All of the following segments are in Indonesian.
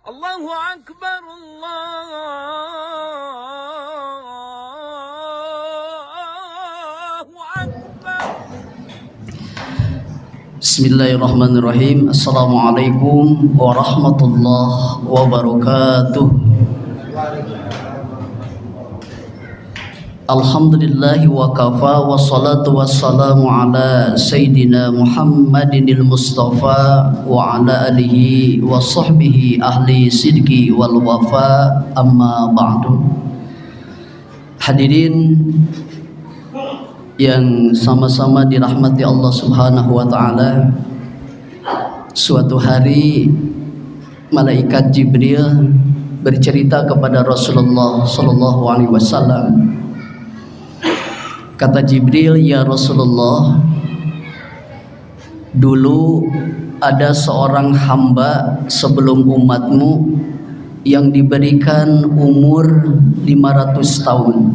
Allahu Akbar, Allahu Akbar. Bismillahirrahmanirrahim. Assalamualaikum warahmatullahi wabarakatuh. Alhamdulillahi wa kafa, wassalatu wassalamu ala Sayyidina Muhammadinil Mustafa wa ala alihi wa sahbihi ahli sidqi wal wafa, amma ba'du. Hadirin yang sama-sama dirahmati Allah Subhanahu wa ta'ala, suatu hari malaikat Jibril bercerita kepada Rasulullah sallallahu alaihi wasallam. Kata Jibril, "Ya Rasulullah, dulu ada seorang hamba sebelum umatmu yang diberikan umur 500 tahun.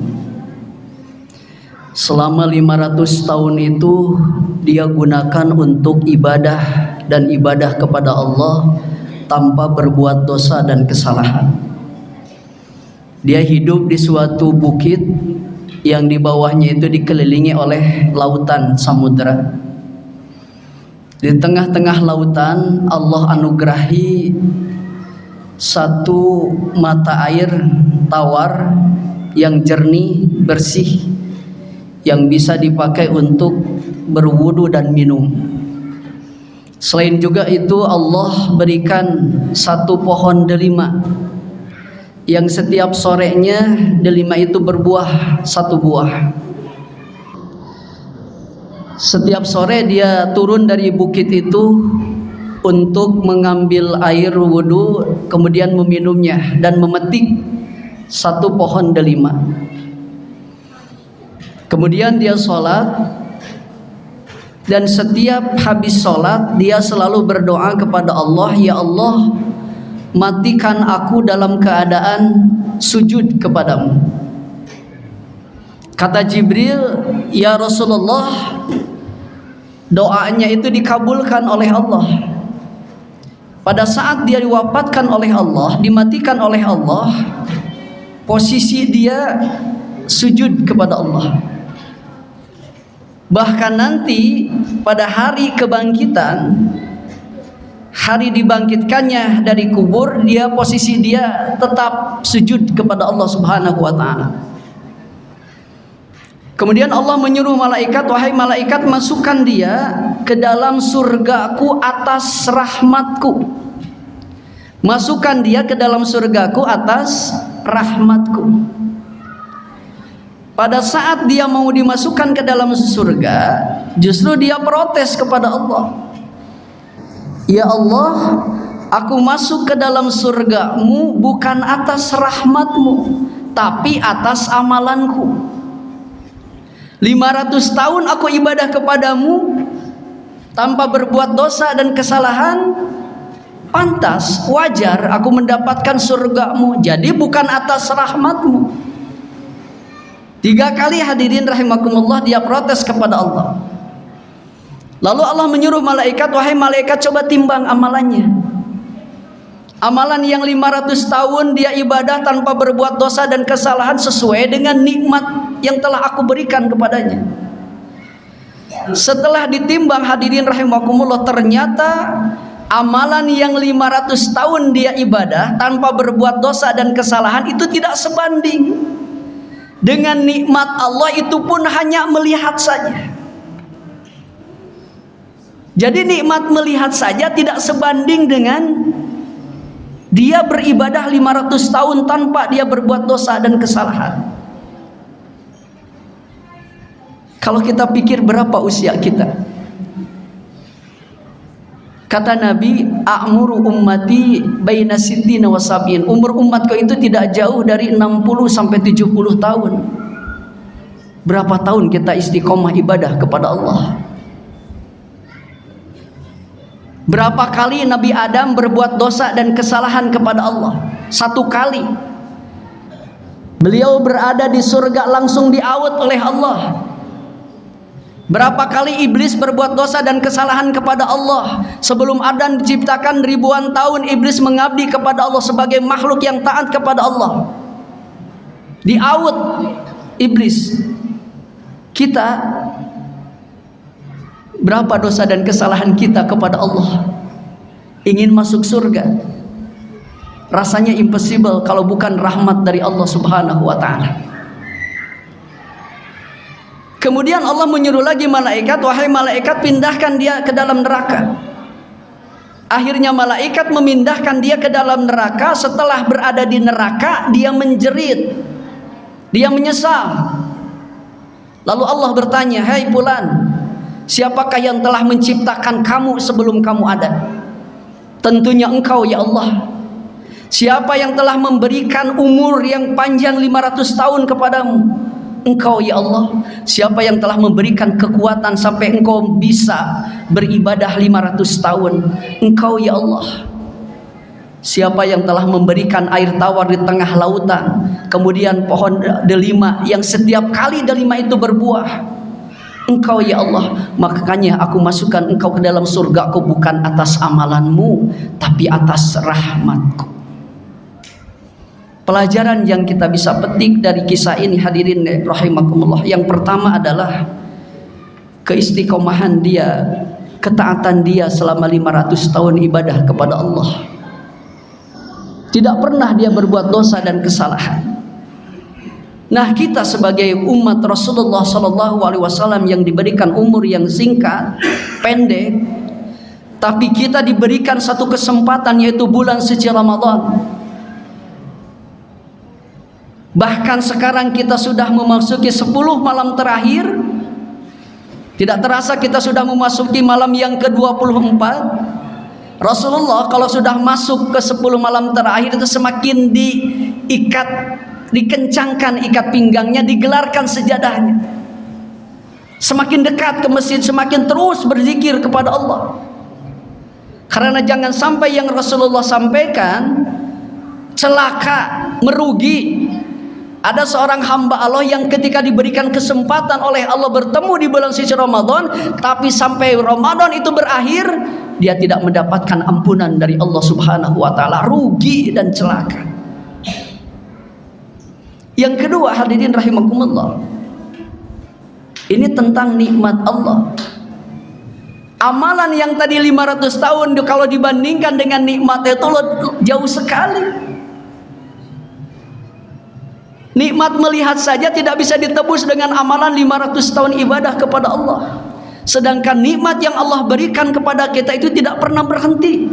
Selama 500 tahun itu dia gunakan untuk ibadah dan ibadah kepada Allah tanpa berbuat dosa dan kesalahan. Dia hidup di suatu bukit yang di bawahnya itu dikelilingi oleh lautan samudera. Di tengah-tengah lautan Allah anugerahi satu mata air tawar yang jernih, bersih, yang bisa dipakai untuk berwudu dan minum. Selain juga itu Allah berikan satu pohon delima yang setiap sorenya delima itu berbuah satu buah. Setiap sore dia turun dari bukit itu untuk mengambil air wudu, kemudian meminumnya dan memetik satu pohon delima. Kemudian dia sholat, dan setiap habis sholat dia selalu berdoa kepada Allah, "Ya Allah, matikan aku dalam keadaan sujud kepadamu." Kata Jibril, "Ya Rasulullah, doanya itu dikabulkan oleh Allah. Pada saat dia diwafatkan oleh Allah, dimatikan oleh Allah, posisi dia sujud kepada Allah. Bahkan nanti pada hari kebangkitan, hari dibangkitkannya dari kubur, posisi dia tetap sujud kepada Allah Subhanahu wa ta'ala." Kemudian Allah menyuruh malaikat, "Wahai malaikat, masukkan dia ke dalam surgaku atas rahmatku. Masukkan dia ke dalam surgaku atas rahmatku." Pada saat dia mau dimasukkan ke dalam surga, justru dia protes kepada Allah. "Ya Allah, aku masuk ke dalam surgamu bukan atas rahmatmu, tapi atas amalanku. 500 tahun aku ibadah kepadamu tanpa berbuat dosa dan kesalahan, pantas, wajar aku mendapatkan surgamu. Jadi bukan atas rahmatmu." 3 kali hadirin rahimakumullah dia protes kepada Allah. Lalu Allah menyuruh malaikat, "Wahai malaikat, coba timbang amalannya. Amalan yang 500 tahun dia ibadah tanpa berbuat dosa dan kesalahan sesuai dengan nikmat yang telah aku berikan kepadanya." Setelah ditimbang hadirin rahimakumullah, ternyata amalan yang 500 tahun dia ibadah tanpa berbuat dosa dan kesalahan itu tidak sebanding dengan nikmat Allah, itu pun hanya melihat saja. Jadi nikmat melihat saja tidak sebanding dengan dia beribadah 500 tahun tanpa dia berbuat dosa dan kesalahan. Kalau kita pikir berapa usia kita? Kata Nabi, "A'muru ummati baina sittina wa sab'in." Umur umatku itu tidak jauh dari 60 sampai 70 tahun. Berapa tahun kita istiqomah ibadah kepada Allah? Berapa kali Nabi Adam berbuat dosa dan kesalahan kepada Allah? 1 kali. Beliau berada di surga langsung diawet oleh Allah. Berapa kali iblis berbuat dosa dan kesalahan kepada Allah. Sebelum Adam diciptakan ribuan tahun, iblis mengabdi kepada Allah sebagai makhluk yang taat kepada Allah. Diaut iblis. Kita, berapa dosa dan kesalahan kita kepada Allah. Ingin masuk surga, rasanya impossible kalau bukan rahmat dari Allah Subhanahu wa ta'ala. Kemudian Allah menyuruh lagi malaikat, wahai malaikat, pindahkan dia ke dalam neraka. Akhirnya malaikat memindahkan dia ke dalam neraka. Setelah berada di neraka, dia menjerit, dia menyesal. Lalu Allah bertanya, hai fulan, siapakah yang telah menciptakan kamu sebelum kamu ada? Tentunya engkau ya Allah. Siapa yang telah memberikan umur yang panjang 500 tahun kepadamu? Engkau ya Allah. Siapa yang telah memberikan kekuatan sampai engkau bisa beribadah 500 tahun? Engkau ya Allah. Siapa yang telah memberikan air tawar di tengah lautan, kemudian pohon delima yang setiap kali delima itu berbuah? Engkau ya Allah. Makanya aku masukkan engkau ke dalam surgaku bukan atas amalanmu, tapi atas rahmatku. Pelajaran yang kita bisa petik dari kisah ini hadirin rahimakumullah, yang pertama adalah keistiqomahan dia, ketaatan dia selama 500 tahun ibadah kepada Allah. Tidak pernah dia berbuat dosa dan kesalahan. Nah, kita sebagai umat Rasulullah SAW yang diberikan umur yang singkat, pendek, tapi kita diberikan satu kesempatan, yaitu bulan suci Ramadan. Bahkan sekarang kita sudah memasuki 10 malam terakhir. Tidak terasa kita sudah memasuki malam yang ke-24. Rasulullah kalau sudah masuk ke 10 malam terakhir itu semakin diikat, dikencangkan ikat pinggangnya, digelarkan sejadahnya. Semakin dekat ke masjid, semakin terus berzikir kepada Allah. Karena jangan sampai yang Rasulullah sampaikan celaka, merugi. Ada seorang hamba Allah yang ketika diberikan kesempatan oleh Allah bertemu di bulan suci Ramadan, tapi sampai Ramadan itu berakhir, dia tidak mendapatkan ampunan dari Allah Subhanahu wa ta'ala. Rugi dan celaka. Yang kedua hadirin rahimakumullah, ini tentang nikmat Allah. Amalan yang tadi 500 tahun kalau dibandingkan dengan nikmat itu jauh sekali. Nikmat melihat saja tidak bisa ditebus dengan amalan 500 tahun ibadah kepada Allah. Sedangkan nikmat yang Allah berikan kepada kita itu tidak pernah berhenti.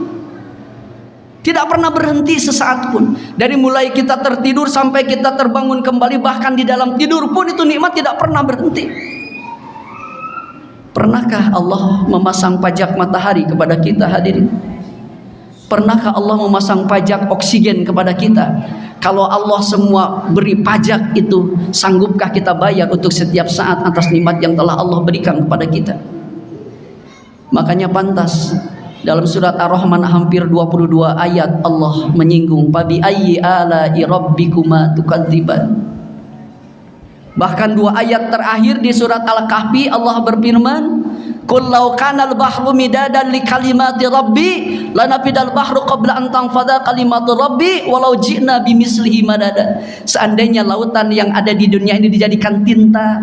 Tidak pernah berhenti sesaat pun. Dari mulai kita tertidur sampai kita terbangun kembali, bahkan di dalam tidur pun itu nikmat tidak pernah berhenti. Pernahkah Allah memasang pajak matahari kepada kita hadirin? Pernahkah Allah memasang pajak oksigen kepada kita? Kalau Allah semua beri pajak itu, sanggupkah kita bayar untuk setiap saat atas nikmat yang telah Allah berikan kepada kita? Makanya pantas dalam surat Ar-Rahman hampir 22 ayat Allah menyinggung fabi ayyi ala'i rabbikuma tukadziban. Bahkan 2 ayat terakhir di surat Al-Kahfi Allah berfirman, qul law kana al-bahru midadan li kalimati rabbi lanafidal bahru qabla an tanfada kalimatu rabbi walau ji'na bimislihi madada. Seandainya lautan yang ada di dunia ini dijadikan tinta,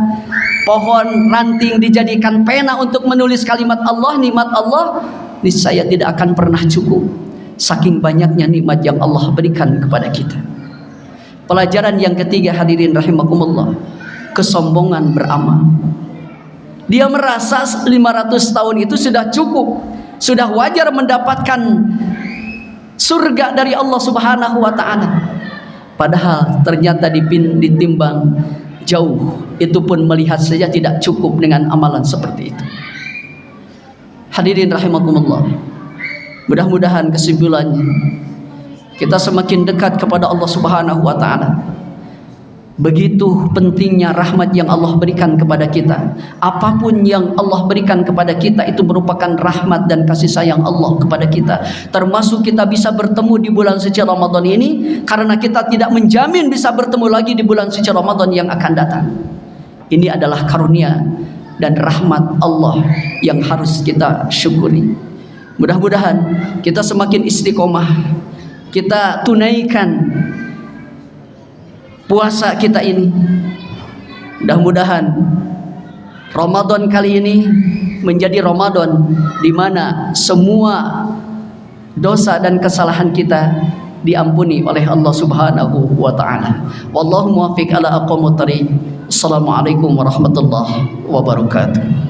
pohon ranting dijadikan pena untuk menulis kalimat Allah, nikmat Allah, niscaya tidak akan pernah cukup saking banyaknya nikmat yang Allah berikan kepada kita. Pelajaran yang ketiga hadirin rahimakumullah, kesombongan beramal. Dia merasa 500 tahun itu sudah cukup, sudah wajar mendapatkan surga dari Allah Subhanahu wa ta'ala. Padahal ternyata ditimbang jauh, itu pun melihat saja tidak cukup dengan amalan seperti itu. Hadirin rahimakumullah, mudah-mudahan kesimpulannya kita semakin dekat kepada Allah Subhanahu wa ta'ala. Begitu pentingnya rahmat yang Allah berikan kepada kita. Apapun yang Allah berikan kepada kita itu merupakan rahmat dan kasih sayang Allah kepada kita. Termasuk kita bisa bertemu di bulan suci Ramadan ini, karena kita tidak menjamin bisa bertemu lagi di bulan suci Ramadan yang akan datang. Ini adalah karunia dan rahmat Allah yang harus kita syukuri. Mudah-mudahan kita semakin istiqomah, kita tunaikan puasa kita ini. Mudah-mudahan Ramadan kali ini menjadi Ramadan di mana semua dosa dan kesalahan kita diampuni oleh Allah Subhanahu wa taala. Wallahu muwaffiq ala aqwamut thariq. Assalamualaikum warahmatullahi wabarakatuh.